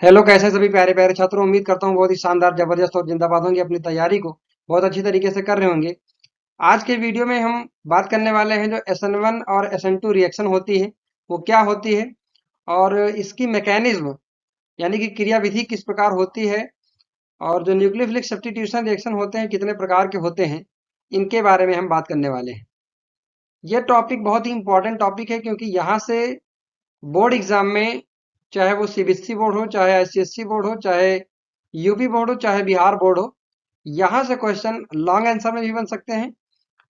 Hello, कैसे हैं सभी प्यारे प्यारे छात्रों। उम्मीद करता हूँ बहुत ही शानदार, जबरदस्त और जिंदाबाद होंगे। अपनी तैयारी को बहुत अच्छी तरीके से कर रहे होंगे। आज के वीडियो में हम बात करने वाले हैं जो SN1 और SN2 रिएक्शन होती है वो क्या होती है, और इसकी मैकेनिज्म यानी कि क्रियाविधि किस प्रकार होती है, और जो न्यूक्लियोफिलिक सब्स्टिट्यूशन रिएक्शन होते हैं कितने प्रकार के होते हैं, इनके बारे में हम बात करने वाले हैं। ये टॉपिक बहुत ही इंपॉर्टेंट टॉपिक है, क्योंकि यहाँ से बोर्ड एग्जाम में, चाहे वो CBSE बोर्ड हो, चाहे ICSE बोर्ड हो, चाहे यूपी बोर्ड हो, चाहे बिहार बोर्ड हो, यहाँ से क्वेश्चन लॉन्ग आंसर में भी बन सकते हैं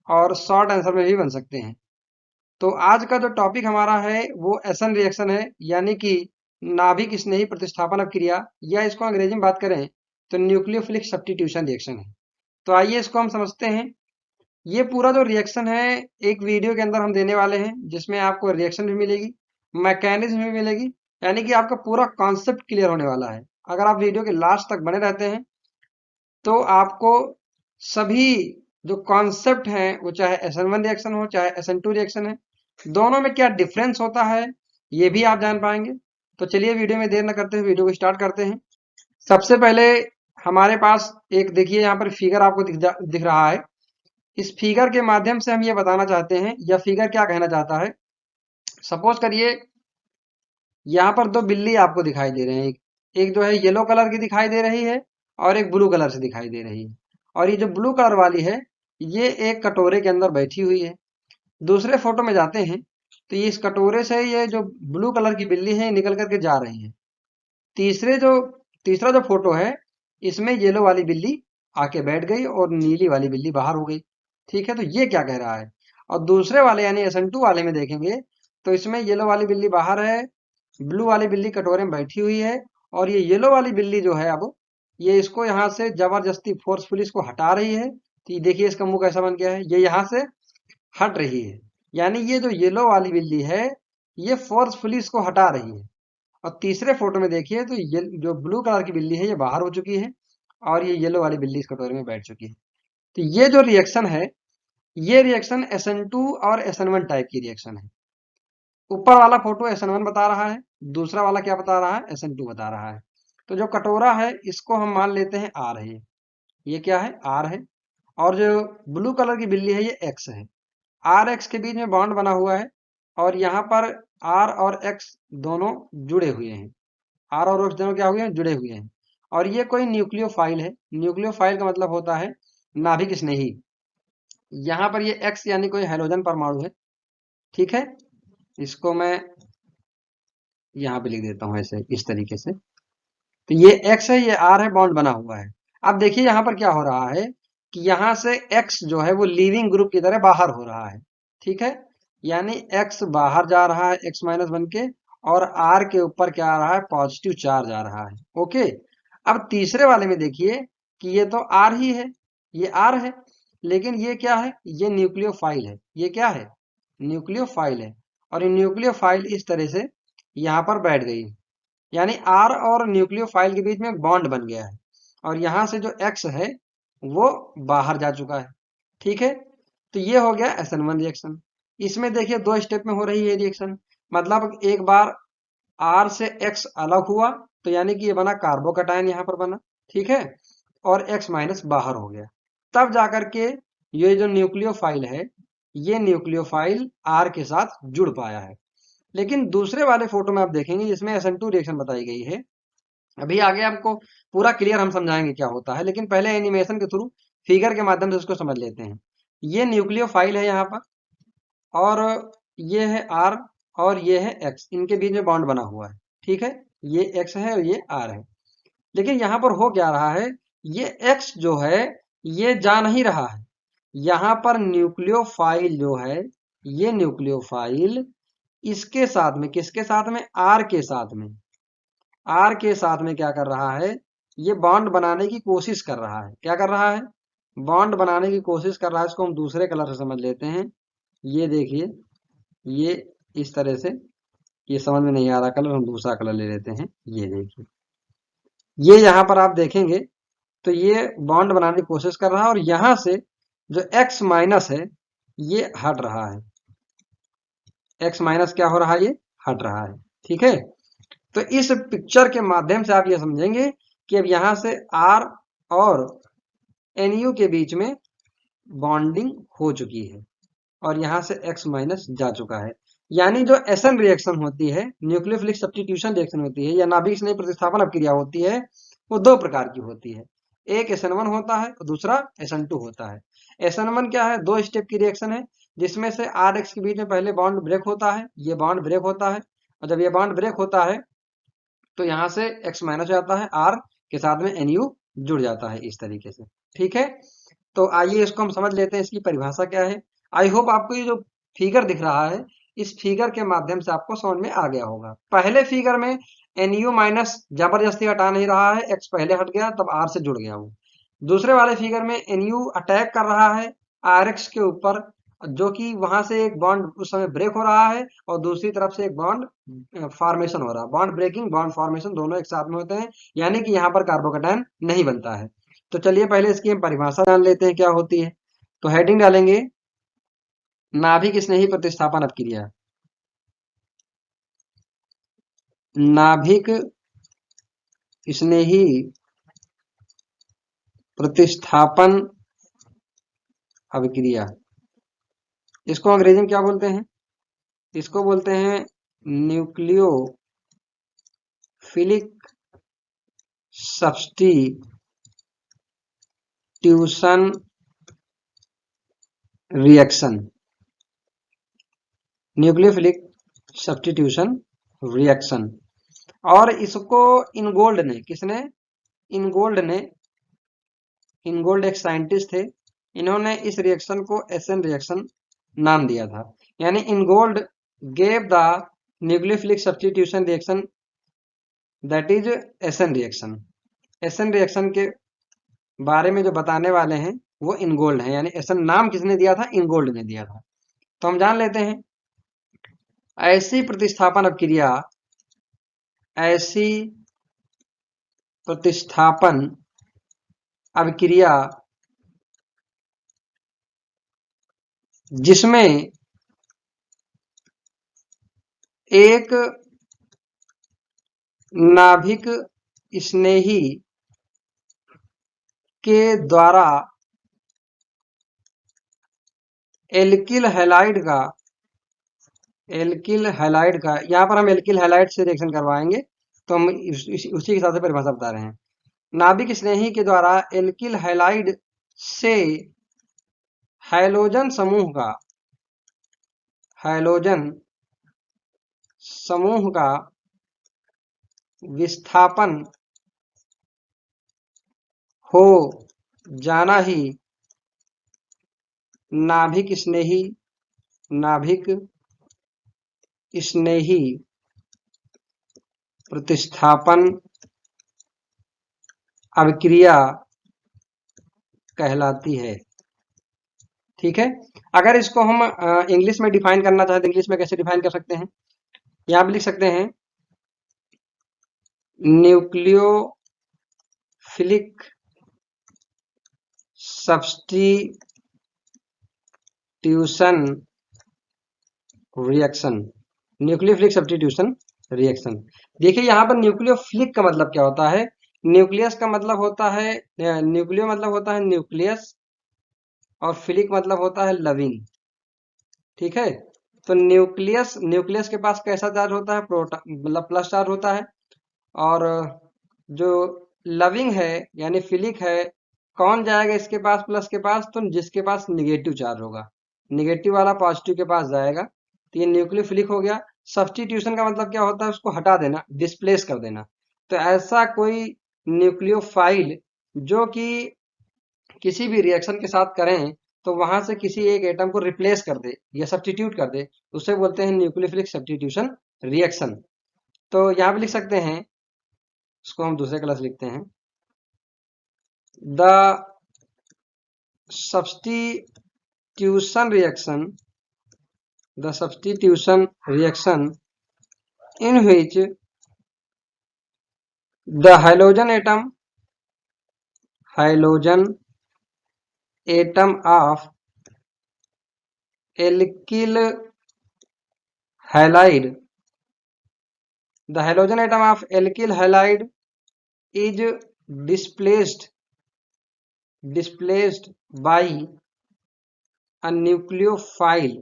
और शॉर्ट आंसर में भी बन सकते हैं। तो आज का जो टॉपिक हमारा है वो एसन रिएक्शन है, यानी कि नाभिक स्नेही प्रतिस्थापन क्रिया, या इसको अंग्रेजी में बात करें तो न्यूक्लियोफिलिक सब्स्टिट्यूशन रिएक्शन है। तो आइए इसको हम समझते हैं। ये पूरा जो रिएक्शन है एक वीडियो के अंदर हम देने वाले हैं, जिसमें आपको रिएक्शन भी मिलेगी, मैकेनिज्म भी मिलेगी, यानी कि आपका पूरा कॉन्सेप्ट क्लियर होने वाला है। अगर आप वीडियो के लास्ट तक बने रहते हैं तो आपको सभी जो कॉन्सेप्ट हैं, वो चाहे SN1 रिएक्शन हो चाहे SN2 रिएक्शन है, दोनों में क्या डिफरेंस होता है ये भी आप जान पाएंगे। तो चलिए वीडियो में देर न करते हुए वीडियो को स्टार्ट करते हैं। सबसे पहले हमारे पास एक देखिए, यहाँ पर फिगर आपको दिख रहा है। इस फिगर के माध्यम से हम ये बताना चाहते हैं, यह फिगर क्या कहना चाहता है। सपोज करिए यहाँ पर दो बिल्ली आपको दिखाई दे रहे हैं। एक जो है येलो कलर की दिखाई दे रही है, और एक ब्लू कलर से दिखाई दे रही है। और ये जो ब्लू कलर वाली है, ये एक कटोरे के अंदर बैठी हुई है। दूसरे फोटो में जाते हैं तो ये इस कटोरे से ये जो ब्लू कलर की बिल्ली है निकल करके जा रही है। तीसरे जो तीसरा जो फोटो है, इसमें येलो वाली बिल्ली आके बैठ गई और नीली वाली बिल्ली बाहर हो गई। ठीक है, तो ये क्या कह रहा है। और दूसरे वाले यानी SN2 वाले में देखेंगे तो इसमें येलो वाली बिल्ली बाहर है, ब्लू वाली बिल्ली कटोरे में बैठी हुई है, और ये येलो वाली बिल्ली जो है अब ये इसको यहाँ से जबरदस्ती फोर्सफुली इसको हटा रही है। तो ये देखिए इसका मुंह कैसा बन गया है, ये यहाँ से हट रही है। यानी ये जो येलो वाली बिल्ली है ये फोर्सफुली इसको हटा रही है। और तीसरे फोटो में देखिए तो ये जो ब्लू कलर की बिल्ली है ये बाहर हो चुकी है, और ये येलो वाली बिल्ली इस कटोरे में बैठ चुकी है। तो ये जो रिएक्शन है, ये रिएक्शन SN2 और SN1 टाइप की रिएक्शन है। ऊपर वाला फोटो SN1 बता रहा है, दूसरा वाला क्या बता रहा है, SN2 बता रहा है। तो जो कटोरा है इसको हम मान लेते हैं R है, ये क्या है, R है। और जो ब्लू कलर की बिल्ली है ये X है। R X के बीच में बॉन्ड बना हुआ है, और यहाँ पर R और X दोनों जुड़े हुए हैं। R और X दोनों क्या हुए हैं, जुड़े हुए हैं। और ये कोई न्यूक्लियोफाइल है। न्यूक्लियोफाइल का मतलब होता है नाभिक स्नेही। यहाँ पर ये X यानी कोई हैलोजन परमाणु है। ठीक है, इसको मैं यहाँ पे लिख देता हूँ ऐसे, इस तरीके से। तो ये X है, ये R है, बॉन्ड बना हुआ है। अब देखिए यहाँ पर क्या हो रहा है कि यहाँ से X जो है वो लीविंग ग्रुप की तरह बाहर हो रहा है। ठीक है, यानी X बाहर जा रहा है X- बन के, और R के ऊपर क्या आ रहा है, पॉजिटिव चार्ज आ रहा है। ओके, अब तीसरे वाले में देखिए कि ये तो R ही है, ये R है, लेकिन ये क्या है, ये न्यूक्लियोफाइल है। ये क्या है, न्यूक्लियोफाइल है। और ये न्यूक्लियोफाइल इस तरह से यहाँ पर बैठ गई, यानी R और न्यूक्लियोफाइल के बीच में एक बॉन्ड बन गया है, और यहां से जो X है वो बाहर जा चुका है। ठीक है, तो ये हो गया SN1 रिएक्शन। इसमें देखिए दो स्टेप में हो रही है रिएक्शन। मतलब एक बार R से X अलग हुआ तो यानी कि ये बना कार्बोकैटायन, यहाँ पर बना। ठीक है, और X- बाहर हो गया, तब जाकर के ये जो न्यूक्लियोफाइल है, ये न्यूक्लियोफाइल R के साथ जुड़ पाया है। लेकिन दूसरे वाले फोटो में आप देखेंगे जिसमें SN2 रिएक्शन बताई गई है। अभी आगे आपको पूरा क्लियर हम समझाएंगे क्या होता है, लेकिन पहले एनिमेशन के थ्रू फिगर के माध्यम से उसको समझ लेते हैं। ये न्यूक्लियोफाइल है यहाँ पर, और ये है R, और ये है X, इनके बीच में बॉन्ड बना हुआ है। ठीक है, ये X है और ये R है। लेकिन यहाँ पर हो क्या रहा है, ये X जो है ये जा नहीं रहा है। यहाँ पर न्यूक्लियोफाइल जो है, ये न्यूक्लियोफाइल इसके साथ में, किसके साथ में, R के साथ में, R के साथ में क्या कर रहा है, ये बॉन्ड बनाने की कोशिश कर रहा है। क्या कर रहा है, बॉन्ड बनाने की कोशिश कर रहा है। इसको हम दूसरे कलर से समझ लेते हैं। ये देखिए, ये इस तरह से, ये समझ में नहीं आ रहा कलर, हम दूसरा कलर ले लेते हैं। ये देखिए, ये यहाँ पर आप देखेंगे तो ये बॉन्ड बनाने की कोशिश कर रहा है, और यहां से जो X- है ये हट रहा है। X- क्या हो रहा है, ये हट रहा है। ठीक है, तो इस पिक्चर के माध्यम से आप ये समझेंगे कि अब यहां से R और NU के बीच में बॉन्डिंग हो चुकी है और यहां से X माइनस जा चुका है। यानी जो SN रिएक्शन होती है, न्यूक्लियोफिलिक सब्स्टिट्यूशन रिएक्शन होती है या नाभिक स्नेह प्रतिस्थापन अपक्रिया होती है, वो दो प्रकार की होती है। एक SN1 होता है और दूसरा SN2 होता है। SN1 क्या है? दो स्टेप की रिएक्शन है जिसमें से R X के बीच में पहले बॉन्ड ब्रेक होता है, ये बॉन्ड ब्रेक होता है और जब ये बॉन्ड ब्रेक होता है तो यहां से X माइनस हो जाता है, R के साथ में NU जुड़ जाता है इस तरीके से। ठीक है, तो आइए इसको हम समझ लेते हैं, इसकी परिभाषा क्या है। आई होप आपको ये जो फिगर दिख रहा है, इस फिगर के माध्यम से आपको समझ में आ गया होगा। पहले फिगर में NU माइनस जबरदस्ती हटा नहीं रहा है, X पहले हट गया तब R से जुड़ गया वो। दूसरे वाले फिगर में NU अटैक कर रहा है RX के ऊपर, जो कि वहां से एक बॉन्ड उस समय ब्रेक हो रहा है और दूसरी तरफ से एक बॉन्ड फॉर्मेशन हो रहा है। बॉन्ड ब्रेकिंग, बॉन्ड फॉर्मेशन दोनों एक साथ में होते हैं, यानी कि यहाँ पर कार्बोकैटायन नहीं बनता है। तो चलिए पहले इसकी हम परिभाषा जान लेते हैं क्या होती है। तो हेडिंग डालेंगे नाभिक स्नेही प्रतिस्थापन अपक्रिया। नाभिक स्नेही प्रतिस्थापन अभिक्रिया, इसको अंग्रेजी में क्या बोलते हैं? इसको बोलते हैं nucleophilic substitution reaction. Nucleophilic substitution reaction. और इसको इनगोल्ड ने, किसने? इनगोल्ड एक साइंटिस्ट थे, इन्होंने इस रिएक्शन को SN रिएक्शन नाम दिया था। यानी Ingold gave the nucleophilic substitution reaction that is SN reaction. SN reaction के बारे में जो बताने वाले हैं वो इनगोल्ड है, यानी SN नाम किसने दिया था? इनगोल्ड ने दिया था। तो हम जान लेते हैं, ऐसी प्रतिस्थापन अपक्रिया, ऐसी प्रतिस्थापन अभिक्रिया जिसमें एक नाभिक स्नेही के द्वारा एल्किल हैलाइड का यहाँ पर हम एल्किल हैलाइड से रिएक्शन करवाएंगे, तो हम उसी के हिसाब से परिभाषा बता रहे हैं। नाभिक स्नेही के द्वारा एल्किल हैलाइड से हैलोजन समूह का विस्थापन हो जाना ही नाभिक स्नेही प्रतिस्थापन अभिक्रिया कहलाती है। ठीक है, अगर इसको हम इंग्लिश में डिफाइन करना चाहते हैं, इंग्लिश में कैसे डिफाइन कर सकते हैं? यहां पे लिख सकते हैं nucleophilic substitution reaction. Nucleophilic substitution reaction. देखिए यहाँ पर न्यूक्लियोफिलिक का मतलब क्या होता है? न्यूक्लियस का मतलब होता है, न्यूक्लियो मतलब होता है न्यूक्लियस और फिलिक मतलब होता है लविंग। ठीक है, तो न्यूक्लियस के पास कैसा चार्ज होता है? प्रोटॉन मतलब प्लस चार्ज होता है। और जो लविंग है यानी फिलिक है, कौन जाएगा इसके पास प्लस के पास? तो जिसके पास निगेटिव चार्ज होगा, निगेटिव वाला पॉजिटिव के पास जाएगा। तो ये न्यूक्लियोफिलिक हो गया। सब्स्टिट्यूशन का मतलब क्या होता है? उसको हटा देना, डिस्प्लेस कर देना। तो ऐसा कोई न्यूक्लियोफाइल जो कि किसी भी रिएक्शन के साथ करें तो वहां से किसी एक एटम को रिप्लेस कर दे या सब्स्टिट्यूट कर दे, उसे बोलते हैं न्यूक्लियोफिलिक सब्स्टिट्यूशन रिएक्शन। तो यहाँ पे लिख सकते हैं, इसको हम दूसरे क्लास लिखते हैं, the substitution reaction in which the halogen atom of alkyl halide the halogen atom of alkyl halide is displaced by a nucleophile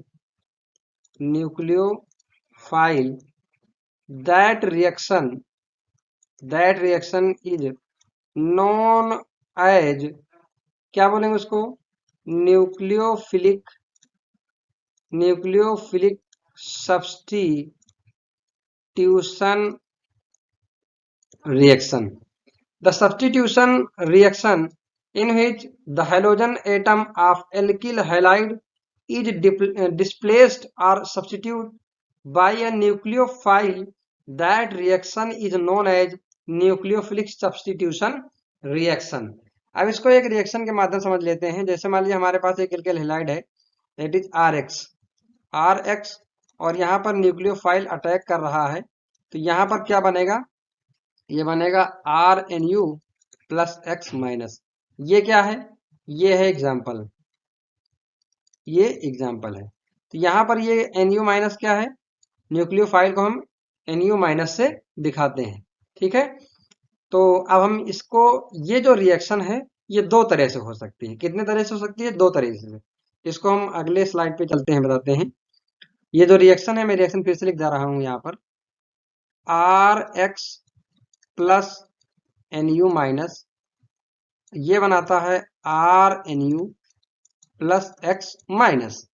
that reaction is known as, क्या बोलेंगे उसको, nucleophilic substitution reaction. The substitution reaction in which the halogen atom of alkyl halide is displaced or substituted by a nucleophile. That reaction is known as nucleophilic substitution reaction. अब इसको एक reaction के माध्यम समझ लेते हैं। जैसे मान लीजिए हमारे पास एक एल्किल हैलाइड है, दैट इज आर एक्स, और यहाँ पर न्यूक्लियोफाइल अटैक कर रहा है, तो यहाँ पर क्या बनेगा, ये बनेगा RNU प्लस एक्स माइनस। ये क्या है, ये है एग्जाम्पल, है। तो यहाँ पर ये NU माइनस क्या है, न्यूक्लियोफाइल को हम NU माइनस से दिखाते हैं, ठीक है। तो अब हम इसको, ये जो रिएक्शन है ये दो तरह से हो सकती है। कितने तरह से हो सकती है, दो तरह से। इसको हम अगले स्लाइड पे चलते हैं, बताते हैं। ये जो रिएक्शन है, मैं रिएक्शन फिर से लिख जा रहा हूं यहाँ पर, RX प्लस NU माइनस, ये बनाता है RNU प्लस एक्स माइनस।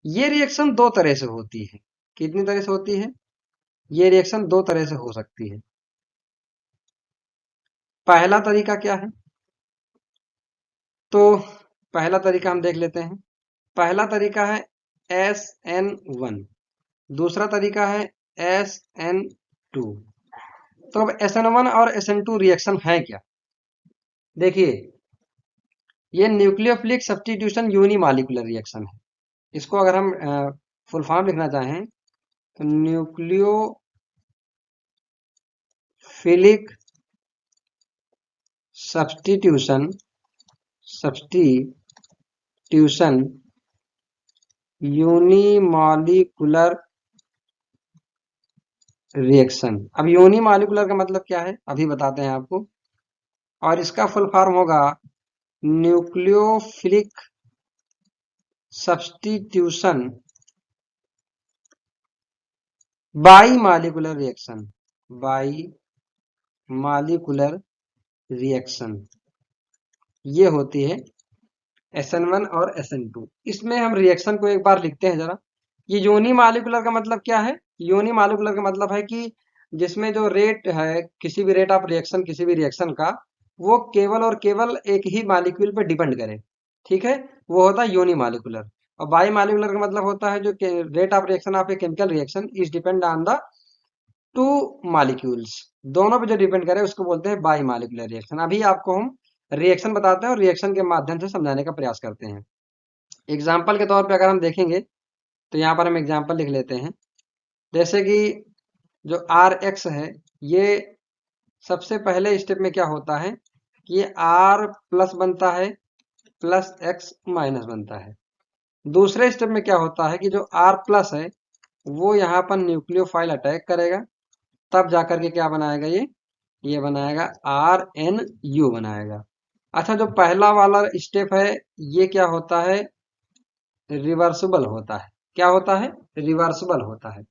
ये रिएक्शन दो तरह से होती है। कितनी तरह से होती है, ये रिएक्शन दो तरह से हो सकती है। पहला तरीका क्या है, तो पहला तरीका हम देख लेते हैं। पहला तरीका है SN1, दूसरा तरीका है SN2। तो अब SN1 और SN2 रिएक्शन है क्या, देखिए, ये न्यूक्लियोफिलिक सब्स्टिट्यूशन यूनिमॉलिक्यूलर रिएक्शन है। इसको अगर हम फुल फॉर्म लिखना चाहें तो न्यूक्लियोफिलिक सब्स्टिट्यूशन यूनिमॉलिक्यूलर रिएक्शन। अब यूनिमॉलिक्यूलर का मतलब क्या है, अभी बताते हैं आपको। और इसका फुल फॉर्म होगा न्यूक्लियोफिलिक सब्स्टिट्यूशन बाईमॉलिक्यूलर रिएक्शन, ये होती है SN1 और SN2। इसमें हम रिएक्शन को एक बार लिखते हैं जरा। ये यूनिमॉलिक्यूलर का मतलब क्या है, यूनिमॉलिक्यूलर का मतलब है कि जिसमें जो रेट है, किसी भी रेट ऑफ रिएक्शन, किसी भी रिएक्शन का, वो केवल और केवल एक ही मॉलिक्यूल पे डिपेंड करे, ठीक है, वो होता है यूनिमॉलिक्यूलर। और बाईमॉलिक्यूलर का मतलब होता है जो rate of reaction of a chemical reaction is depend on the two molecules, दोनों पे जो डिपेंड करे उसको बोलते हैं बाईमॉलिक्यूलर रिएक्शन। अभी आपको हम रिएक्शन बताते हैं और रिएक्शन के माध्यम से समझाने का प्रयास करते हैं। एग्जाम्पल के तौर पे अगर हम देखेंगे तो यहाँ पर हम एग्जाम्पल लिख लेते हैं। जैसे कि जो RX है, ये सबसे पहले स्टेप में क्या होता है कि ये R प्लस बनता है प्लस एक्स माइनस बनता है। दूसरे स्टेप में क्या होता है कि जो R प्लस है वो यहाँ पर न्यूक्लियोफाइल अटैक करेगा, तब जाकर के क्या बनाएगा, ये बनाएगा RNU बनाएगा। अच्छा, जो पहला वाला स्टेप है ये क्या होता है, रिवर्सिबल होता है। क्या होता है, रिवर्सिबल होता है।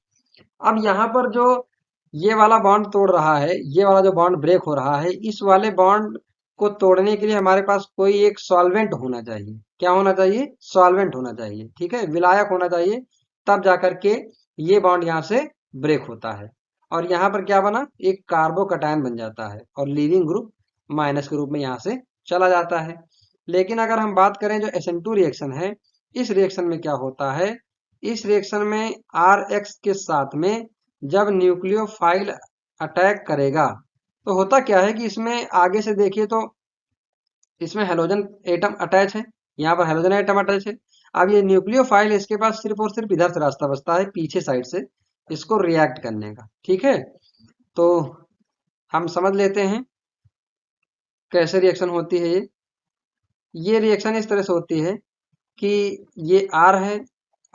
अब यहाँ पर जो ये वाला बॉन्ड तोड़ रहा है, ये वाला जो बॉन्ड ब्रेक हो रहा है, इस वाले बॉन्ड को तोड़ने के लिए हमारे पास कोई एक सॉल्वेंट होना चाहिए। क्या होना चाहिए, सॉल्वेंट होना चाहिए, ठीक है, विलायक होना चाहिए, तब जाकर के ये बॉन्ड यहाँ से ब्रेक होता है। और यहाँ पर क्या बना, एक कार्बोकैटायन बन जाता है और लीविंग ग्रुप माइनस के रूप में यहाँ से चला जाता है। लेकिन अगर हम बात करें जो SN2 रिएक्शन है, इस रिएक्शन में क्या होता है, इस रिएक्शन में RX के साथ में जब न्यूक्लियोफाइल अटैक करेगा तो होता क्या है कि इसमें आगे से देखिए तो इसमें हेलोजन एटम अटैच है, यहाँ पर हेलोजन एटम अटैच है। अब ये न्यूक्लियोफाइल, इसके पास सिर्फ और सिर्फ इधर से रास्ता बचता है, पीछे साइड से इसको रिएक्ट करने का, ठीक है। तो हम समझ लेते हैं कैसे रिएक्शन होती है। ये रिएक्शन इस तरह से होती है कि ये R है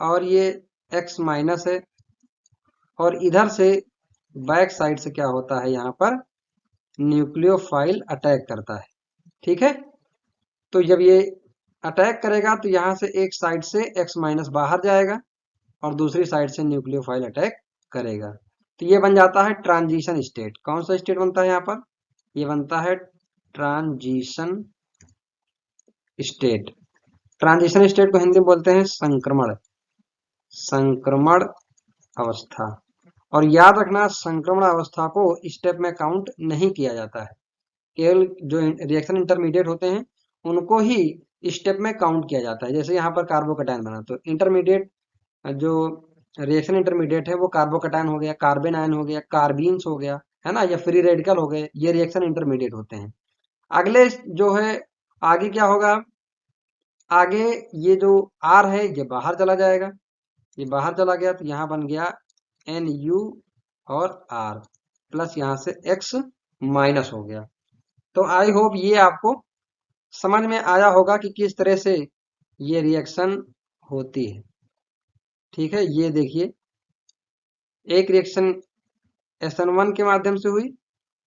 और ये X माइनस है, और इधर से बैक साइड से क्या होता है, यहाँ पर न्यूक्लियोफाइल अटैक करता है। ठीक है, तो जब ये अटैक करेगा तो यहाँ से एक साइड से X माइनस बाहर जाएगा और दूसरी साइड से न्यूक्लियोफाइल अटैक करेगा। तो ये बन जाता है ट्रांजिशन स्टेट। कौन सा स्टेट बनता है यहाँ पर, ये बनता है ट्रांजिशन स्टेट। ट्रांजिशन स्टेट को हिंदी में बोलते हैं संक्रमण, संक्रमण अवस्था। और याद रखना, संक्रमण अवस्था को स्टेप में काउंट नहीं किया जाता है, केवल जो रिएक्शन इंटरमीडिएट होते हैं उनको ही स्टेप में काउंट किया जाता है। जैसे यहाँ पर कार्बोकैटायन बना, तो इंटरमीडिएट जो रिएक्शन इंटरमीडिएट है वो कार्बोकैटायन हो गया, कार्बन आयन हो गया, कार्बीन्स हो गया, है ना, या फ्री रेडिकल हो गए, ये रिएक्शन इंटरमीडिएट होते हैं। अगले जो है, आगे क्या होगा, आगे ये जो R है ये बाहर चला जाएगा, ये बाहर चला गया तो यहाँ बन गया NU और R प्लस यहाँ से X माइनस हो गया। तो आई होप ये आपको समझ में आया होगा कि किस तरह से ये रिएक्शन होती है। ठीक है, ये देखिए, एक रिएक्शन SN1 के माध्यम से हुई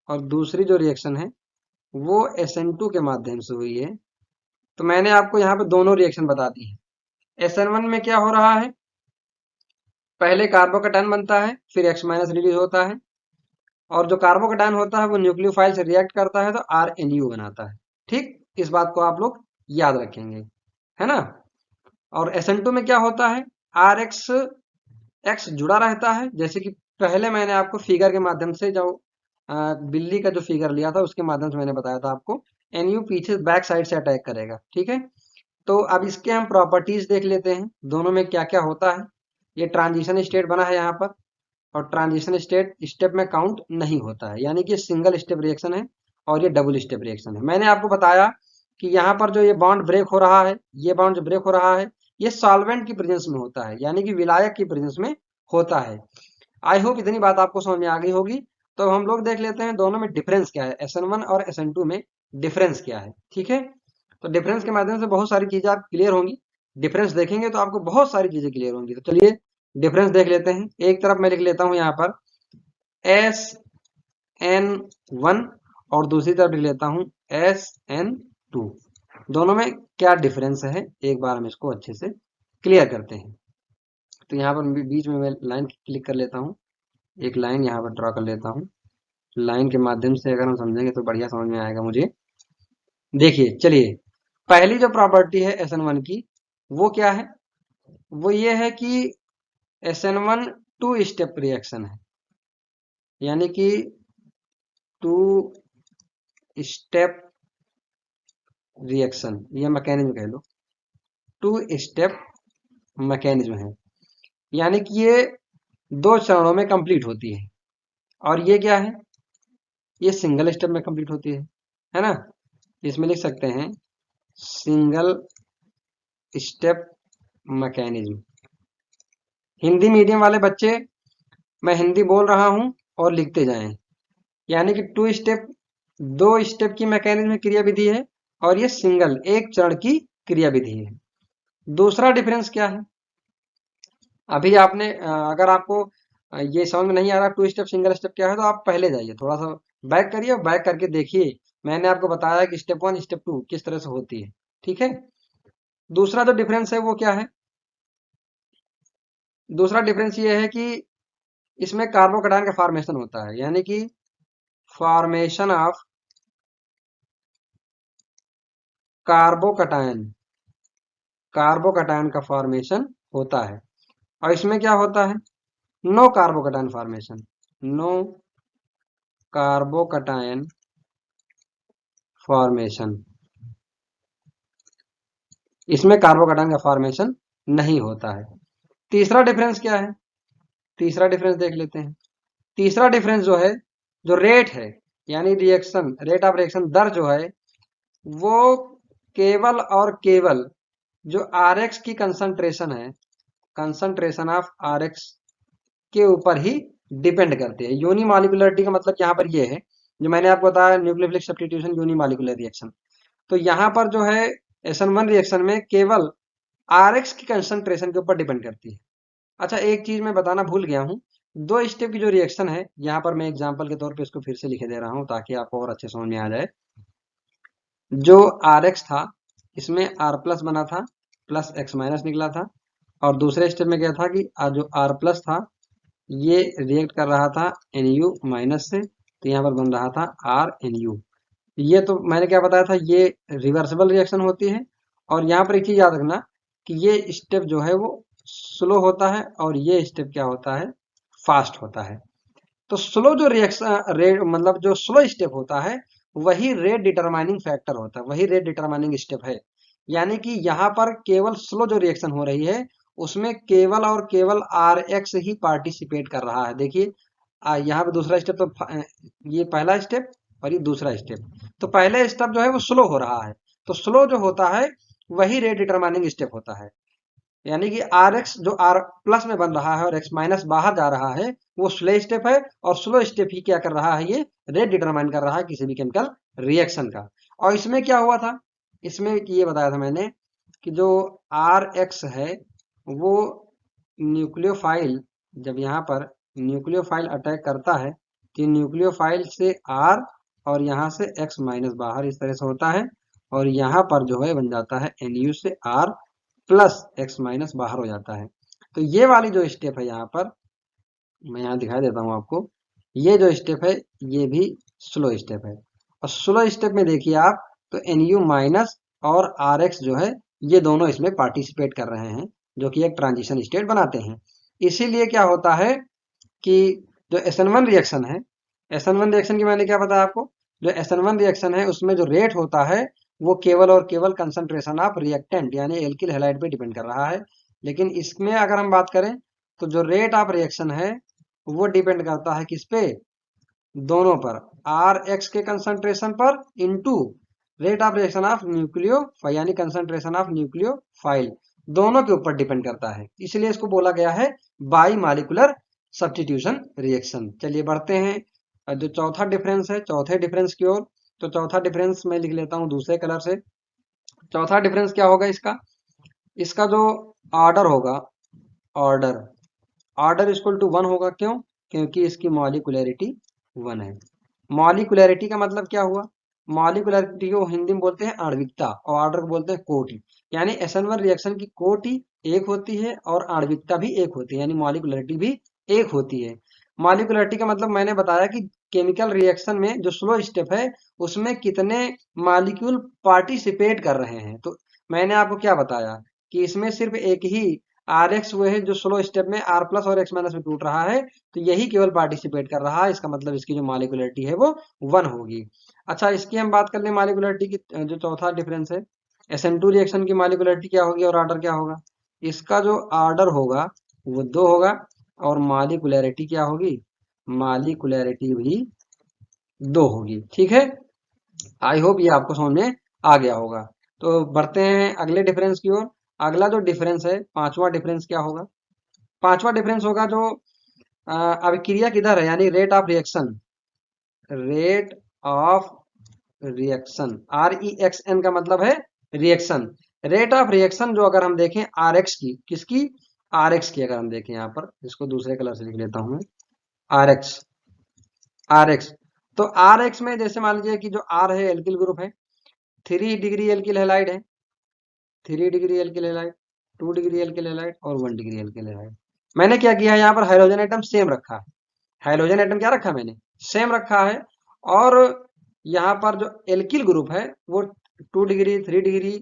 और दूसरी जो रिएक्शन है वो SN2 के माध्यम से हुई है। तो मैंने आपको यहाँ पे दोनों रिएक्शन बता दी है। SN1 में क्या हो रहा है, पहले कार्बोकैटायन बनता है, फिर X माइनस रिलीज होता है, और जो कार्बोकैटायन होता है वो न्यूक्लियोफाइल से रिएक्ट करता है तो RNU बनाता है। ठीक, इस बात को आप लोग याद रखेंगे, है ना। और SN2 में क्या होता है, RX जुड़ा रहता है, जैसे कि पहले मैंने आपको फिगर के माध्यम से, जो बिल्ली का जो फिगर लिया था उसके माध्यम से मैंने बताया था आपको, NU पीछे बैक साइड से अटैक करेगा। ठीक है, तो अब इसके हम प्रॉपर्टीज देख लेते हैं, दोनों में क्या क्या होता है। ये ट्रांजिशन स्टेट बना है यहाँ पर, और ट्रांजिशन स्टेट स्टेप में काउंट नहीं होता है, यानी कि सिंगल स्टेप रिएक्शन है और ये डबल स्टेप रिएक्शन है। मैंने आपको बताया कि यहाँ पर जो ये बॉन्ड ब्रेक हो रहा है, ये बॉन्ड जो ब्रेक हो रहा है ये सॉल्वेंट की प्रेजेंस में होता है, यानी कि विलायक की प्रेजेंस में होता है। आई होप इतनी बात आपको समझ में आ गई होगी। तो हम लोग देख लेते हैं दोनों में डिफरेंस क्या है, SN1 और SN2 में डिफरेंस क्या है। ठीक है, तो डिफरेंस के माध्यम से बहुत सारी चीजें आप क्लियर होंगी। डिफरेंस देखेंगे तो आपको बहुत सारी चीजें क्लियर होंगी। तो चलिए डिफरेंस देख लेते हैं। एक तरफ मैं लिख लेता हूं यहाँ पर SN1 और दूसरी तरफ लिख लेता हूं SN2। दोनों में क्या डिफरेंस है, एक बार हम इसको अच्छे से क्लियर करते हैं। तो यहाँ पर बीच में मैं लाइन क्लिक कर लेता हूँ, एक लाइन यहाँ पर ड्रॉ कर लेता हूँ। लाइन के माध्यम से अगर हम समझेंगे तो बढ़िया समझ में आएगा मुझे। देखिए, चलिए, पहली जो प्रॉपर्टी है SN1 की वो क्या है, वो ये है कि SN1 टू स्टेप रिएक्शन है, यानी कि टू स्टेप रिएक्शन, ये मैकेनिज्म कह लो, टू स्टेप मैकेनिज्म है, यानी कि ये दो चरणों में कंप्लीट होती है। और ये क्या है, ये सिंगल स्टेप में कंप्लीट होती है ना। इसमें लिख सकते हैं single step mechanism. Hindi medium वाले बच्चे, मैं हिंदी बोल रहा हूं और लिखते जाएं, यानी कि टू स्टेप, दो स्टेप की मैकेनिज्म क्रिया विधि है, और ये सिंगल एक चरण की क्रिया विधि है। दूसरा डिफरेंस क्या है, अभी आपने अगर आपको ये समझ में नहीं आ रहा टू स्टेप सिंगल स्टेप क्या है, तो आप पहले जाइए, थोड़ा सा बैक करिए और बैक करके देखिए, मैंने आपको बताया कि स्टेप 1 स्टेप 2 किस तरह से होती है। ठीक है, दूसरा जो डिफरेंस है वो क्या है, दूसरा डिफरेंस ये है कि इसमें कार्बोकैटायन का फॉर्मेशन होता है, यानी कि फॉर्मेशन ऑफ कार्बोकैटायन, कार्बोकैटायन का फॉर्मेशन होता है। और इसमें क्या होता है, no carbocation formation, no carbocation formation, इसमें कार्बोकैटायन का फॉर्मेशन नहीं होता है। तीसरा डिफरेंस क्या है, तीसरा डिफरेंस देख लेते हैं। तीसरा डिफरेंस जो है, जो रेट है, यानी रिएक्शन रेट ऑफ रिएक्शन दर जो है, वो केवल और केवल जो RX की कंसंट्रेशन है, कंसंट्रेशन ऑफ RX के ऊपर ही डिपेंड करती है। यूनिमॉलिक्यूलरिटी का मतलब यहाँ पर ये है, जो मैंने आपको बताया न्यूक्लियोफिलिक सब्स्टिट्यूशन यूनिमॉलिक्यूलर रिएक्शन, तो यहाँ पर जो है SN1 रिएक्शन में केवल RX की कंसंट्रेशन के ऊपर डिपेंड करती है। अच्छा, एक चीज मैं बताना भूल गया हूँ, दो स्टेप की जो रिएक्शन है, यहाँ पर मैं एग्जांपल के तौर पे इसको फिर से लिखे दे रहा हूँ ताकि आपको और अच्छे समझ में आ जाए। जो आर एक्स था, इसमें आर प्लस बना था, प्लस एक्स माइनस निकला था। और दूसरे स्टेप में क्या था कि जो आर प्लस था ये रिएक्ट कर रहा था एन यू माइनस से, तो यहाँ पर बन रहा था आर एन यू। ये तो मैंने क्या बताया था, ये रिवर्सिबल रिएक्शन होती है। और यहाँ पर एक चीज याद रखना कि ये स्टेप जो है वो स्लो होता है और ये स्टेप क्या होता है, फास्ट होता है। तो स्लो जो रिएक्शन रेट मतलब जो स्लो स्टेप होता है वही रेट डिटरमाइनिंग फैक्टर होता है, वही रेट डिटरमाइनिंग स्टेप है। यानी कि यहाँ पर केवल स्लो जो रिएक्शन हो रही है उसमें केवल और केवल आर एक्स ही पार्टिसिपेट कर रहा है। देखिए यहाँ पे दूसरा स्टेप तो ये पहला स्टेप और ये दूसरा स्टेप। तो पहले स्टेप जो है वो स्लो हो रहा है, तो स्लो जो होता है वही रेट डिटरमाइनिंग स्टेप होता है। यानी कि आर एक्स जो आर प्लस में बन रहा है और एक्स माइनस बाहर जा रहा है वो स्लो स्टेप है, और स्लो स्टेप ही क्या कर रहा है, ये रेट डिटरमाइन कर रहा है किसी भी केमिकल रिएक्शन का। और इसमें क्या हुआ था, इसमें ये बताया था मैंने कि जो आर एक्स है वो न्यूक्लियोफाइल, जब यहाँ पर न्यूक्लियोफाइल अटैक करता है तो न्यूक्लियोफाइल से आर और यहाँ से एक्स माइनस बाहर इस तरह से होता है, और यहाँ पर जो है बन जाता है एन यू से आर प्लस एक्स माइनस बाहर हो जाता है। तो ये वाली जो स्टेप है यहाँ पर मैं यहाँ दिखाई देता हूँ आपको, ये जो स्टेप है ये भी स्लो स्टेप है। और स्लो स्टेप में देखिए आप, तो एन यू माइनस और आर एक्स जो है ये दोनों इसमें पार्टिसिपेट कर रहे हैं, जो कि एक ट्रांजिशन स्टेट बनाते हैं। इसीलिए क्या होता है कि जो एस एन वन रिएक्शन है, एस एन वन रिएक्शन की मैंने क्या बताया आपको, जो एस एन वन रिएक्शन है उसमें जो रेट होता है वो केवल और केवल कंसंट्रेशन ऑफ रिएक्टेंट यानी एल्किल हैलाइड पे डिपेंड कर रहा है। लेकिन इसमें अगर हम बात करें तो जो रेट ऑफ रिएक्शन है वो डिपेंड करता है किस पे, दोनों पर, आर एक्स के कंसंट्रेशन पर into rate of reaction of nucleo यानी कंसंट्रेशन ऑफ न्यूक्लियोफाइल, दोनों के ऊपर डिपेंड करता है। इसलिए इसको बोला गया है बाई मालिकुलर सब्स्टिट्यूशन रिएक्शन। चलिए बढ़ते हैं जो चौथा डिफरेंस है, चौथे डिफरेंस की ओर। तो चौथा डिफरेंस मैं लिख लेता हूं दूसरे कलर से। चौथा डिफरेंस क्या होगा इसका, इसका जो ऑर्डर होगा, order order equal to one होगा। क्यों, क्योंकि इसकी मॉलिकुलरिटी वन है। मॉलिकुलरिटी का मतलब क्या हुआ, मॉलिकुलरिटी को हिंदी में बोलते हैं आणविकता और ऑर्डर को बोलते हैं कोटि। यानी SN1 रिएक्शन की कोटि एक होती है और आणविकता भी एक होती है, यानी मॉलिकुलरिटी भी एक होती है। मॉलिकुलरिटी का मतलब मैंने बताया कि केमिकल रिएक्शन में जो स्लो स्टेप है उसमें कितने मॉलिक्यूल पार्टिसिपेट कर रहे हैं। तो मैंने आपको क्या बताया कि इसमें सिर्फ एक ही आर एक्स वो है जो स्लो स्टेप में आर प्लस और एक्स माइनस में टूट रहा है, तो यही केवल पार्टिसिपेट कर रहा है। इसका मतलब इसकी जो मॉलिकुलरिटी है वो वन होगी। अच्छा, इसकी हम बात कर लें मॉलिकुलरिटी की, जो चौथा डिफरेंस है, SN2 रिएक्शन की मॉलिकुलरिटी क्या होगी और ऑर्डर क्या होगा। इसका जो ऑर्डर होगा वो दो होगा और मॉलिकुलरिटी क्या होगी, मॉलिकुलरिटी भी दो होगी। ठीक है, आई होप ये आपको समझ में आ गया होगा। तो बढ़ते हैं अगले डिफरेंस की ओर। अगला जो डिफरेंस है, पांचवा डिफरेंस क्या होगा, पांचवा डिफरेंस होगा जो अभिक्रिया किधर है, यानी rate of reaction, rate of reaction, REXN का मतलब है रिएक्शन। रेट ऑफ रिएक्शन जो अगर हम देखें आर एक्स की, किसकी, आर एक्स की अगर हम देखें, यहाँ पर इसको दूसरे कलर से लिख लेता हूं मैं, आर एक्स, आर एक्स। तो आर एक्स में जैसे मान लीजिए कि जो आर है एल्किल ग्रुप है, 3 डिग्री एल्किल हैलाइड है, 3 degree alkyl halide, 2 degree alkyl halide और 1 डिग्री एल्किल हैलाइड। मैंने क्या किया है, यहाँ पर हाइड्रोजन एटम सेम रखा है, हाइड्रोजन एटम क्या रखा है मैंने, सेम रखा है। और यहाँ पर जो एल्किल ग्रुप है वो 2 डिग्री, 3 डिग्री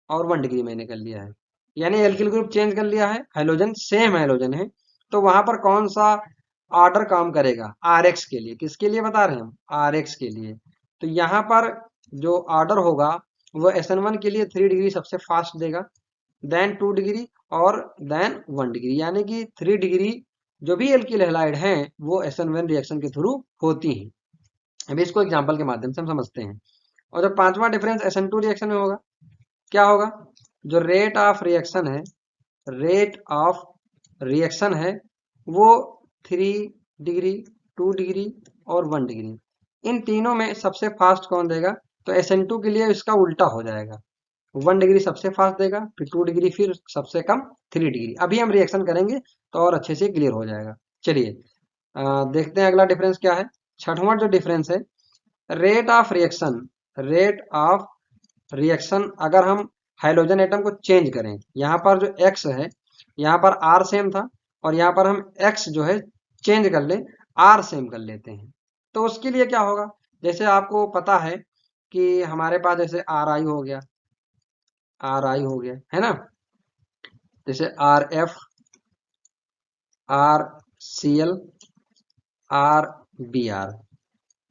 और 1 डिग्री मैंने कर लिया है, यानी एल्किल ग्रुप चेंज कर लिया है, हाइड्रोजन सेम हाइड्रोजन है। तो वहां पर कौन सा ऑर्डर काम करेगा, आर एक्स के लिए, किसके लिए बता रहे हैं हम, आर एक्स के लिए। तो यहाँ पर जो ऑर्डर होगा वो SN1 के लिए 3 डिग्री सबसे फास्ट देगा, देन 2 डिग्री और देन 1 डिग्री, यानी कि 3 डिग्री जो भी एल्किल हैलाइड हैं वो SN1 रिएक्शन के थ्रू होती हैं। अभी इसको एग्जांपल के माध्यम से हम समझते हैं। और जो पांचवा डिफरेंस SN2 रिएक्शन में होगा, क्या होगा, जो रेट ऑफ रिएक्शन है, रेट ऑफ रिएक्शन है वो 3 डिग्री, 2 डिग्री और 1 डिग्री, इन तीनों में सबसे फास्ट कौन देगा, तो SN2 के लिए इसका उल्टा हो जाएगा, 1 डिग्री सबसे फास्ट देगा, फिर 2 डिग्री, फिर सबसे कम 3 डिग्री। अभी हम रिएक्शन करेंगे तो और अच्छे से क्लियर हो जाएगा। चलिए देखते हैं अगला डिफरेंस क्या है। छठवां जो डिफरेंस है, rate of reaction. Rate of reaction अगर हम हाइड्रोजन एटम को चेंज करें, यहाँ पर जो एक्स है, यहाँ पर आर सेम था, और यहाँ पर हम एक्स जो है चेंज कर ले, आर सेम कर लेते हैं। तो उसके लिए क्या होगा, जैसे आपको पता है कि हमारे पास जैसे आर आई हो गया, आर आई हो गया है ना, जैसे R F, R C L, R B R.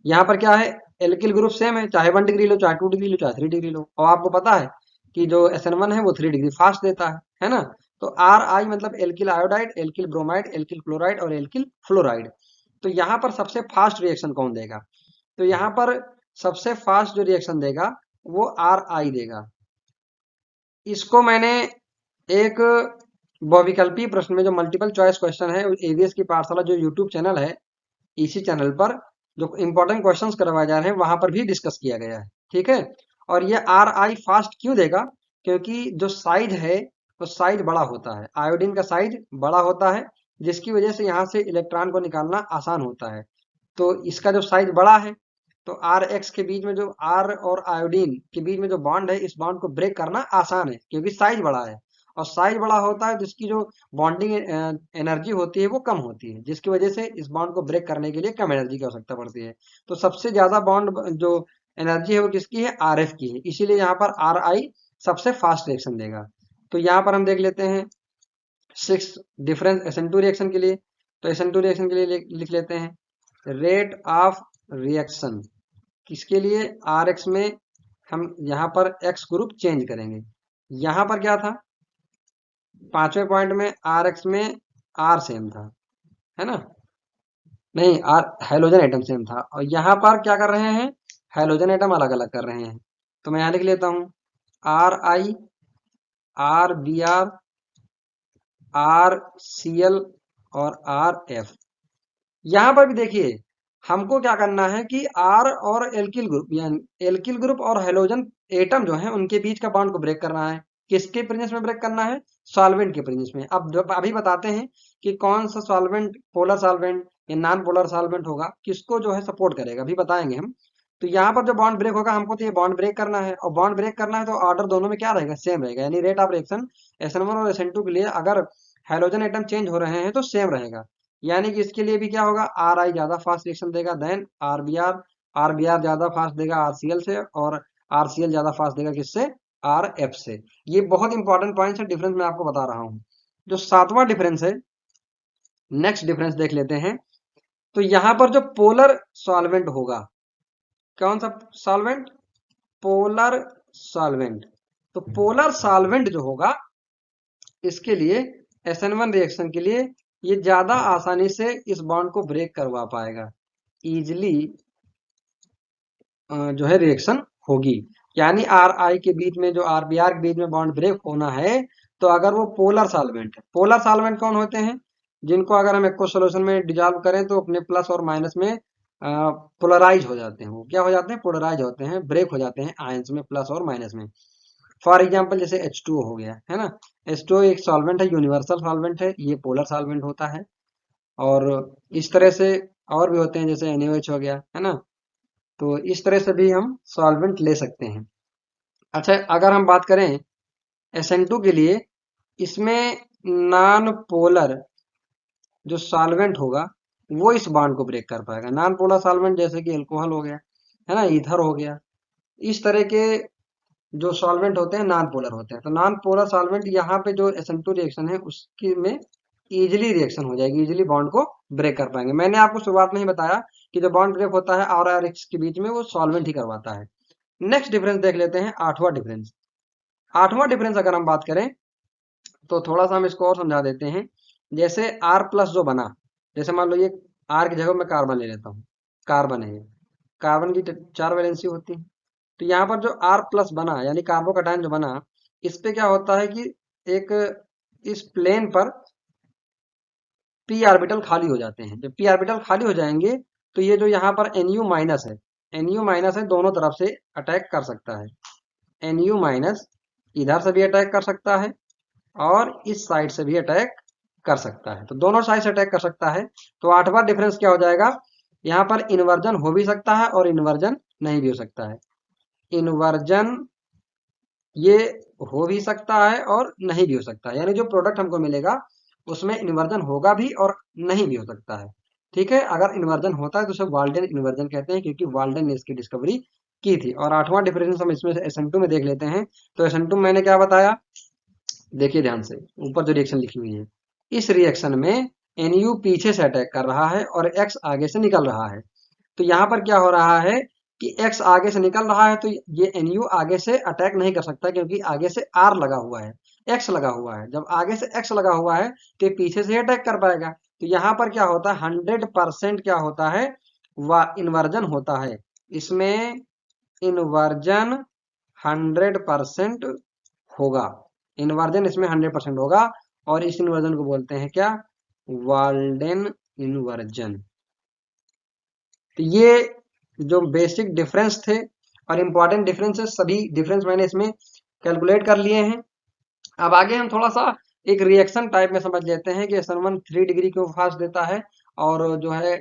यहाँ पर क्या है, एल्किल ग्रुप सेम है, चाहे 1 डिग्री लो, चाहे 2 डिग्री लो, चाहे 3 डिग्री लो। और आपको पता है कि जो SN1 है वो 3 डिग्री फास्ट देता है ना। तो आर आई मतलब alkyl iodide, alkyl bromide, alkyl chloride और एल्किल फ्लोराइड। तो यहाँ पर सबसे फास्ट रिएक्शन कौन देगा, तो यहाँ पर सबसे फास्ट जो रिएक्शन देगा वो आर आई देगा। इसको मैंने एक बहुविकल्पीय प्रश्न में, जो मल्टीपल चॉइस क्वेश्चन है, एवीएस की पाठशाला जो यूट्यूब चैनल है, इसी चैनल पर जो इंपॉर्टेंट क्वेश्चंस करवाए जा रहे हैं वहां पर भी डिस्कस किया गया है। ठीक है, और ये आर आई फास्ट क्यों देगा, क्योंकि जो साइज है वो साइज बड़ा होता है, आयोडीन का साइज बड़ा होता है, जिसकी वजह से यहाँ से इलेक्ट्रॉन को निकालना आसान होता है। तो इसका जो साइज बड़ा है, तो आर एक्स के बीच में, जो आर और आयोडीन के बीच में जो बॉन्ड है, इस बॉन्ड को ब्रेक करना आसान है क्योंकि साइज बड़ा है। और साइज बड़ा होता है जिसकी जो बॉन्डिंग एनर्जी होती है वो कम होती है, जिसकी वजह से इस बॉन्ड को ब्रेक करने के लिए कम एनर्जी की आवश्यकता पड़ती है। तो सबसे ज्यादा बॉन्ड जो एनर्जी है वो किसकी है, आर एफ की है, इसीलिए यहाँ पर आर आई सबसे फास्ट रिएक्शन देगा। तो यहाँ पर हम देख लेते हैं 6 डिफरेंस SN2 रिएक्शन के लिए। तो SN2 रिएक्शन के लिए लिख लेते हैं रेट ऑफ रिएक्शन, किसके लिए, आर एक्स में हम यहाँ पर एक्स ग्रुप चेंज करेंगे। यहाँ पर क्या था, पांचवें पॉइंट में आर एक्स में आर सेम था, है ना, नहीं आर हाइड्रोजन एटम सेम था, और यहाँ पर क्या कर रहे हैं, हाइड्रोजन एटम अलग अलग कर रहे हैं। तो मैं यहाँ लिख लेता हूँ R I, R B R, R C L और आर एफ। यहाँ पर भी देखिए, हमको क्या करना है कि आर और एल्किल ग्रुप, यानी एल्किल ग्रुप और हेलोजन एटम जो है उनके बीच का बॉन्ड को ब्रेक करना है। किसके प्रेजेंस में ब्रेक करना है, सॉल्वेंट के प्रेजेंस में। अब अभी बताते हैं कि कौन सा सॉल्वेंट, पोलर सॉल्वेंट या नॉन पोलर सॉल्वेंट होगा, किसको जो है सपोर्ट करेगा, अभी बताएंगे हम। तो यहाँ पर जो बॉन्ड ब्रेक होगा, हमको तो ये बॉन्ड ब्रेक करना है, और बॉन्ड ब्रेक करना है तो ऑर्डर दोनों में क्या रहेगा, सेम रहेगा, यानी रेट ऑफ रिएक्शन SN1 और SN2 के लिए अगर हाइड्रोजन एटम चेंज हो रहे हैं तो सेम रहेगा। यानी कि इसके लिए भी क्या होगा, आर आई ज्यादा फास्ट रिएक्शन देगा then R B R, R B R ज्यादा फास्ट देगा आर सी एल से, और आर सी एल ज्यादा फास्ट देगा किससे, आर एफ से। ये बहुत इंपॉर्टेंट पॉइंट है, डिफरेंस मैं आपको बता रहा हूँ। जो सातवां डिफरेंस है, नेक्स्ट डिफरेंस देख लेते हैं। तो यहाँ पर जो पोलर सॉल्वेंट होगा, कौन सा सॉल्वेंट, पोलर सॉल्वेंट। तो पोलर सॉल्वेंट जो होगा, इसके लिए SN1 रिएक्शन के लिए ये ज्यादा आसानी से इस बॉन्ड को ब्रेक करवा पाएगा, इजिली जो है रिएक्शन होगी। यानी आर आई के बीच में, जो आर बी आर के बीच में बॉन्ड ब्रेक होना है, तो अगर वो पोलर सॉल्वेंट है, पोलर सॉल्वेंट कौन होते हैं, जिनको अगर हम एक्व सोल्यूशन में डिजॉल्व करें तो अपने प्लस और माइनस में पोलराइज हो जाते हैं। वो क्या हो जाते हैं, पोलराइज होते हैं, ब्रेक हो जाते हैं आयंस में, प्लस और माइनस में। फॉर एग्जाम्पल जैसे H2O हो गया, है ना, H2O एक सॉल्वेंट है, यूनिवर्सल सॉल्वेंट है, ये पोलर सॉल्वेंट होता है। और इस तरह से और भी होते हैं, जैसे NaOH हो गया, है ना। तो इस तरह से भी हम सॉल्वेंट ले सकते हैं। अच्छा, अगर हम बात करें SN2 के लिए, इसमें नॉन पोलर जो सॉल्वेंट होगा वो इस बॉन्ड को ब्रेक कर पाएगा। नॉन पोलर सॉल्वेंट जैसे कि अल्कोहल हो गया, है ना, ईथर हो गया, इस तरह के जो सॉल्वेंट होते हैं नॉन पोलर होते हैं। तो नॉन पोलर सॉल्वेंट यहाँ पे जो SN2 रिएक्शन है उसकी में इजिली रिएक्शन हो जाएगी, इजिली बॉन्ड को ब्रेक कर पाएंगे। मैंने आपको शुरुआत में ही बताया कि जो बॉन्ड ब्रेक होता है और आर एक्स के बीच में, वो सॉल्वेंट ही करवाता है। नेक्स्ट डिफरेंस देख लेते हैं, आठवां डिफरेंस। आठवां डिफरेंस अगर हम बात करें तो थोड़ा सा हम इसको और समझा देते हैं। जैसे आर प्लस जो बना, जैसे मान लो ये आर की जगह मैं कार्बन ले लेता हूँ, कार्बन है ये, कार्बन की 4 वैलेंसी होती है। तो यहाँ पर जो आर प्लस बना, यानी कार्बोकैटायन जो बना, इस पे क्या होता है कि एक इस प्लेन पर पी ऑर्बिटल खाली हो जाते हैं। जब पी ऑर्बिटल खाली हो जाएंगे तो ये जो यहाँ पर NU माइनस है, NU माइनस है, दोनों तरफ से अटैक कर सकता है। NU माइनस इधर से भी अटैक कर सकता है और इस साइड से भी अटैक कर सकता है। तो दोनों साइड से अटैक कर सकता है। तो आठवां डिफरेंस क्या हो जाएगा, यहाँ पर इन्वर्जन हो भी सकता है और इन्वर्जन नहीं भी हो सकता है। इन्वर्जन ये हो भी सकता है और नहीं भी हो सकता है, यानी जो प्रोडक्ट हमको मिलेगा उसमें इन्वर्जन होगा भी और नहीं भी हो सकता है। ठीक है, अगर इन्वर्जन होता है तो उसे वाल्डन इन्वर्जन कहते हैं, क्योंकि वाल्डन ने इसकी डिस्कवरी की थी। और आठवां डिफरेंस हम इसमें SN2 में देख लेते हैं। तो SN2 मैंने क्या बताया, देखिए ध्यान से, ऊपर जो रिएक्शन लिखी हुई है, इस रिएक्शन में NU पीछे से अटैक कर रहा है और X आगे से निकल रहा है। तो यहाँ पर क्या हो रहा है कि X आगे से निकल रहा है, तो ये NU आगे से अटैक नहीं कर सकता, क्योंकि आगे से R लगा हुआ है, X लगा हुआ है। जब आगे से X लगा हुआ है तो ये पीछे से अटैक कर पाएगा। तो यहाँ पर क्या होता है, 100% क्या होता है, वह इन्वर्जन होता है। इसमें इन्वर्जन 100% होगा। इन्वर्जन इसमें 100% होगा और इस इन्वर्जन को बोलते हैं क्या, वाल्डेन इन्वर्जन। तो ये जो बेसिक डिफरेंस थे और इम्पोर्टेंट डिफरेंसेस, सभी डिफरेंस मैंने इसमें कैलकुलेट कर लिए हैं। अब आगे हम थोड़ा सा एक रिएक्शन टाइप में समझ लेते हैं कि SN1 3 डिग्री क्यों फास्ट देता है और जो है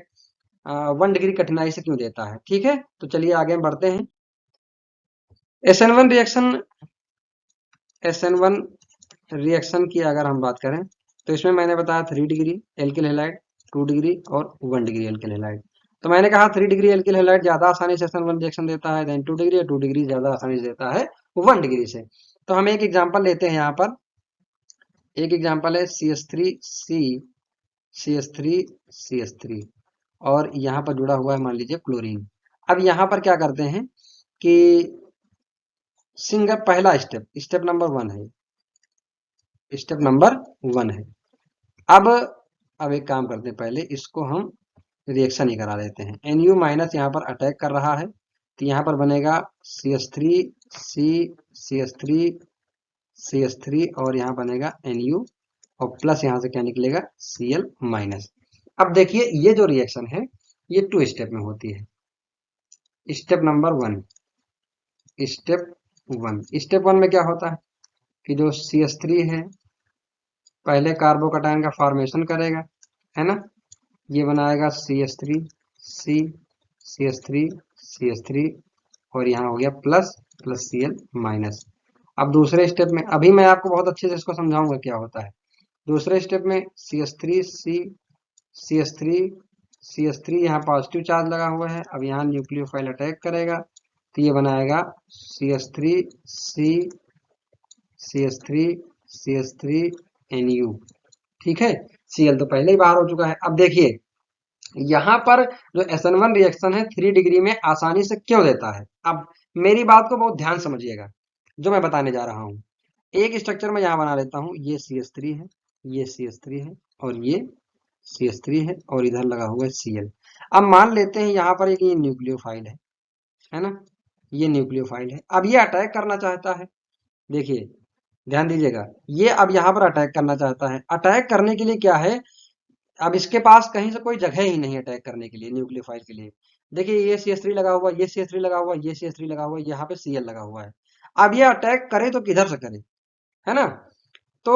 1 डिग्री कठिनाई से क्यों देता है। ठीक है, तो चलिए आगे हम बढ़ते हैं। SN1 रिएक्शन, SN1 रिएक्शन की अगर हम बात करें तो इसमें मैंने बताया 3 डिग्री एल्किल हैलाइड, 2 डिग्री और 1 डिग्री एल्किल हैलाइड। तो मैंने कहा 3 डिग्री एल्किल हैलाइड ज्यादा आसानी से SN1 रिएक्शन देता है देन 2 डिग्री, और 2 डिग्री ज्यादा आसानी से देता है 1 डिग्री से। तो हम एक एग्जांपल लेते हैं। यहाँ पर एक एग्जांपल है CH3C, CH3 और यहाँ पर जुड़ा हुआ है मान लीजिए क्लोरीन। अब यहाँ पर क्या करते हैं कि सिंगल पहला स्टेप नंबर 1 है, स्टेप नंबर 1 है। अब एक काम करते हैं, पहले इसको हम रिएक्शन ही करा देते हैं। NU माइनस यहाँ पर अटैक कर रहा है, तो यहाँ पर बनेगा CH3C, CH3, CH3 और यहाँ बनेगा NU और प्लस यहाँ से क्या निकलेगा, Cl माइनस। अब देखिए ये जो रिएक्शन है ये 2 स्टेप में होती है। स्टेप नंबर 1, स्टेप 1 में क्या होता है कि जो CH3 है पहले कार्बोकैटायन का फॉर्मेशन करेगा, है ना, ये बनाएगा CH3, C, CH3, CH3 और यहाँ हो गया प्लस प्लस Cl माइनस। अब दूसरे स्टेप में, अभी मैं आपको बहुत अच्छे से इसको समझाऊंगा क्या होता है। दूसरे स्टेप में CH3C, CH3, CH3 यहाँ पॉजिटिव चार्ज लगा हुआ है। अब यहाँ न्यूक्लियोफाइल अटैक करेगा तो ये बनाएगा CH3C, CH3, CH3, NU। ठीक है, Cl तो पहले ही बाहर हो चुका है। अब देखिए यहाँ पर जो SN1 रिएक्शन है 3 डिग्री में आसानी से क्यों देता है। अब मेरी बात को बहुत ध्यान समझिएगा जो मैं बताने जा रहा हूँ। एक स्ट्रक्चर में यहाँ बना लेता हूँ, ये CH3 है, ये CH3 है और ये CH3 है और इधर लगा हुआ है Cl। अब मान लेते हैं यहाँ पर एक ये न्यूक्लियोफाइल है ना, ये न्यूक्लियोफाइल है। अब ये अटैक करना चाहता है, देखिए ध्यान दीजिएगा, ये अब यहाँ पर अटैक करना चाहता है। अटैक करने के लिए क्या है, अब इसके पास कहीं से कोई जगह ही नहीं अटैक करने के लिए, न्यूक्लियोफाइल के लिए। देखिए ये CH3 लगा हुआ, ये CH3 लगा हुआ, ये CH3 लगा हुआ, यहाँ पे Cl लगा हुआ है। अब ये अटैक करे तो किधर से करे, है ना। तो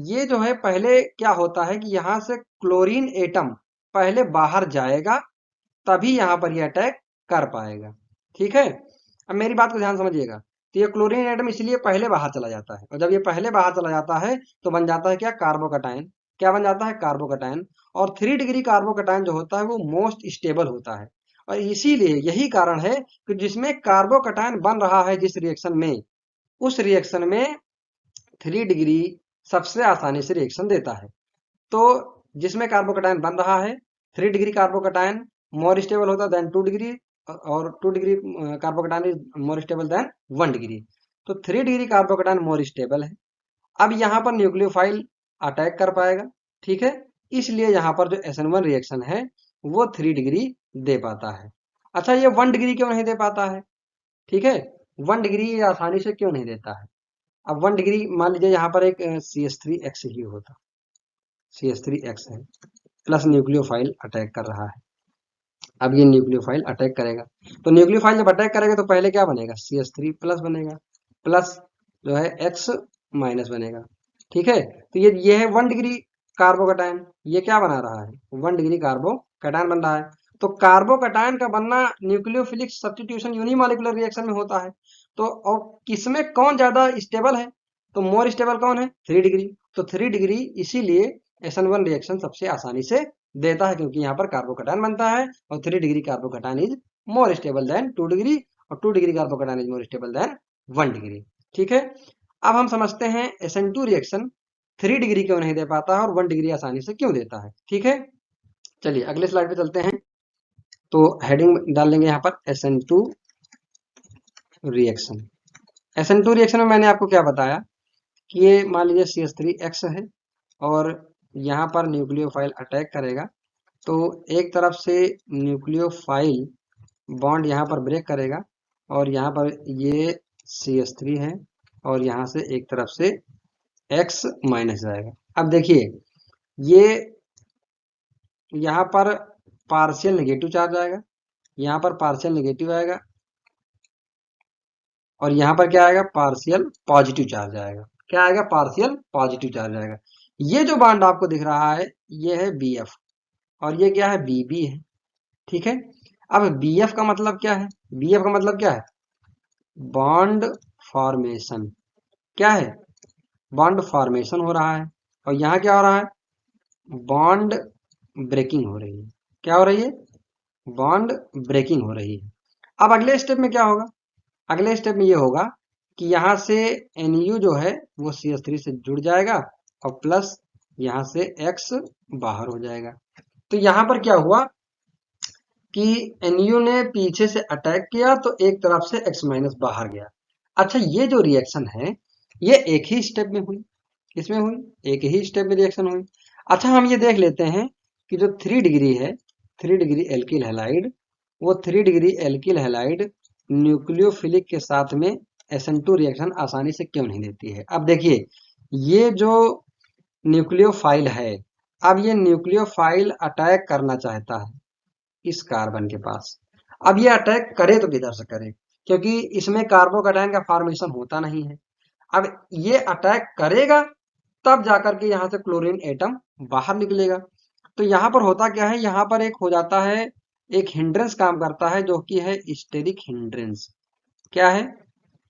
ये जो है पहले क्या होता है कि यहाँ से क्लोरीन एटम पहले बाहर जाएगा, तभी यहाँ पर ये अटैक कर पाएगा। ठीक है, अब मेरी बात को ध्यान समझिएगा। तो ये क्लोरीन एटम इसलिए पहले बाहर चला जाता है, और जब ये पहले बाहर चला जाता है तो बन जाता है क्या, कार्बोकैटायन। क्या बन जाता है, कार्बोकैटायन। और 3 डिग्री कार्बोकैटायन जो होता है वो मोस्ट स्टेबल होता है, और इसीलिए यही कारण है कि जिसमें कार्बोकैटायन बन रहा है जिस रिएक्शन में, उस रिएक्शन में 3 डिग्री सबसे आसानी से रिएक्शन देता है। तो जिसमें कार्बोकैटायन बन रहा है 3 डिग्री कार्बोकैटायन मोर स्टेबल होता है देन 2 डिग्री, और 2 degree carbocation is more stable then 1 degree. तो 3 डिग्री कार्बोकैटायन मोर स्टेबल है। अब यहाँ पर न्यूक्लियोफाइल अटैक कर पाएगा। ठीक है, इसलिए यहाँ पर जो SN1 रिएक्शन है वो 3 डिग्री दे पाता है। अच्छा, ये 1 डिग्री क्यों नहीं दे पाता है। ठीक है, 1 डिग्री आसानी से क्यों नहीं देता है। अब 1 डिग्री मान लीजिए यहाँ पर एक CH3X ही होता, CH3X है, प्लस न्यूक्लियोफाइल अटैक कर रहा है। अब ये न्यूक्लियोफाइल अटैक करेगा, तो न्यूक्लियोफाइल जब अटैक करेगा तो पहले क्या बनेगा, CH3 प्लस बनेगा, प्लस जो है X माइनस बनेगा। ठीक है, तो ये है 1 डिग्री कार्बोकैटायन, ये क्या बना रहा है? 1 डिग्री कार्बोकैटायन बन रहा है। तो कार्बोकैटायन का बनना न्यूक्लियोफिलिक सब्स्टिट्यूशन यूनिमॉलिक्यूलर रिएक्शन में होता है। तो और किसमें कौन ज्यादा स्टेबल है? तो मोर स्टेबल कौन है? 3 डिग्री। तो 3 डिग्री इसीलिए SN1 रिएक्शन सबसे आसानी से देता है, क्योंकि यहाँ पर कार्बोकैटायन बनता है और 3 degree carbocation is more stable then 2 degree और 2 degree carbocation is more stable then 1 degree. ठीक है, अब हम समझते हैं SN2 रिएक्शन 3 डिग्री क्यों नहीं दे पाता है और 1 डिग्री आसानी से क्यों देता है। ठीक है, चलिए अगले स्लाइड पे चलते हैं। तो हेडिंग डाल लेंगे यहाँ पर SN2 रिएक्शन। SN2 रिएक्शन में मैंने आपको क्या बताया कि ये मान लीजिए CH3X है और यहाँ पर न्यूक्लियोफाइल अटैक करेगा। तो एक तरफ से न्यूक्लियोफाइल बॉन्ड यहाँ पर ब्रेक करेगा और यहाँ पर ये CH3 है और यहाँ से एक तरफ से X माइनस जाएगा। अब देखिए ये यहाँ पर पार्शियल नेगेटिव चार्ज आएगा, यहाँ पर पार्शियल नेगेटिव आएगा और यहाँ पर क्या आएगा? पार्शियल पॉजिटिव चार्ज आएगा। क्या आएगा? पार्शियल पॉजिटिव चार्ज आएगा। ये जो बॉन्ड आपको दिख रहा है ये है BF और ये क्या है? BB है। ठीक है, अब BF का मतलब क्या है? BF का मतलब क्या है? Bond formation. क्या है? बॉन्ड फॉर्मेशन हो रहा है और यहाँ क्या हो रहा है? बॉन्ड ब्रेकिंग हो रही है। क्या हो रही है? बॉन्ड ब्रेकिंग हो रही है। अब अगले स्टेप में क्या होगा? अगले स्टेप में ये होगा कि यहाँ से NU जो है वो CH3 से जुड़ जाएगा और प्लस यहाँ से X बाहर हो जाएगा। तो यहाँ पर क्या हुआ कि NU ने पीछे से अटैक किया तो एक तरफ से X माइनस बाहर गया। अच्छा, ये जो रिएक्शन है ये एक ही स्टेप में हुई। किसमें हुई? एक ही स्टेप में रिएक्शन हुई। अच्छा, हम ये देख लेते हैं कि जो 3 डिग्री है, 3 डिग्री एल्किल हैलाइड, वो 3 डिग्री एल्किल हैलाइड न्यूक्लियोफिलिक के साथ में SN2 रिएक्शन आसानी से क्यों नहीं देती है। अब देखिए ये जो न्यूक्लियोफाइल है, अब ये न्यूक्लियोफाइल अटैक करना चाहता है इस कार्बन के पास। अब ये अटैक करे तो किधर से करे, क्योंकि इसमें कार्बोकैटायन का फॉर्मेशन होता नहीं है। अब ये अटैक करेगा तब जाकर के यहाँ से क्लोरीन एटम बाहर निकलेगा। तो यहाँ पर होता क्या है? यहाँ पर एक हो जाता है, एक हिंड्रेंस काम करता है जो कि है स्टेरिक हिंड्रेंस। क्या है?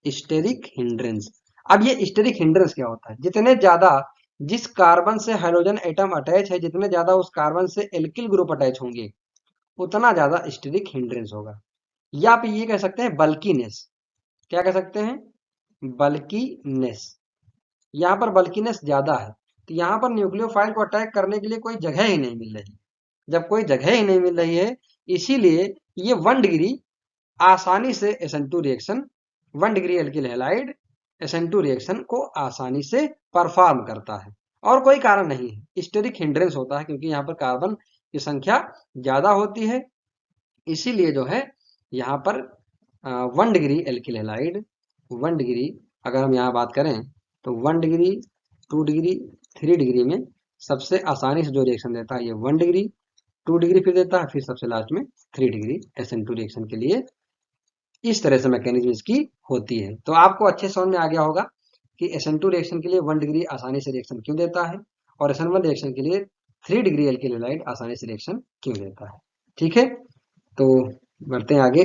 Steric hindrance. अब ये स्टेरिक हिंड्रेंस क्या होता है? जितने ज्यादा जिस कार्बन से हाइड्रोजन एटम अटैच है, जितने ज्यादा उस कार्बन से एल्किल ग्रुप अटैच होंगे उतना ज्यादा स्टेरिक हिंड्रेंस होगा। या आप ये कह सकते हैं बल्कीनेस। क्या कह सकते हैं? बल्कीनेस। यहाँ पर बल्कीनेस ज्यादा है तो यहाँ पर न्यूक्लियोफाइल को अटैक करने के लिए कोई जगह ही नहीं मिल रही। जब कोई जगह ही नहीं मिल रही है इसीलिए ये 1 डिग्री आसानी से SN2 reaction, 1 degree alkyl halide SN2 reaction को आसानी से परफॉर्म करता है और कोई कारण नहीं है। स्टेरिक हिंड्रेंस होता है क्योंकि यहाँ पर कार्बन की संख्या ज्यादा होती है, इसीलिए जो है यहाँ पर 1 डिग्री एल्किल हैलाइड, 1 डिग्री अगर हम यहाँ बात करें तो 1 डिग्री, 2 डिग्री, 3 डिग्री में सबसे आसानी से जो रिएक्शन देता है ये 1 डिग्री, 2 डिग्री फिर देता है, फिर सबसे लास्ट में 3 डिग्री SN2 रिएक्शन के लिए। इस तरह से मैकेनिज्म इसकी होती है। तो आपको अच्छे समझ में आ गया होगा कि SN2 रिएक्शन के लिए 1 डिग्री आसानी से रिएक्शन क्यों देता है और SN1 रिएक्शन के लिए 3 डिग्री एल्किल हैलाइड आसानी से रिएक्शन क्यों देता है। ठीक है, तो बढ़ते हैं आगे।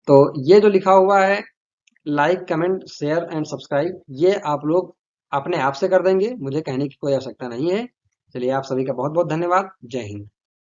तो ये जो लिखा हुआ है like, comment, share and subscribe, ये आप लोग अपने आप से कर देंगे, मुझे कहने की कोई आवश्यकता नहीं है। चलिए आप सभी का बहुत बहुत धन्यवाद। जय हिंद।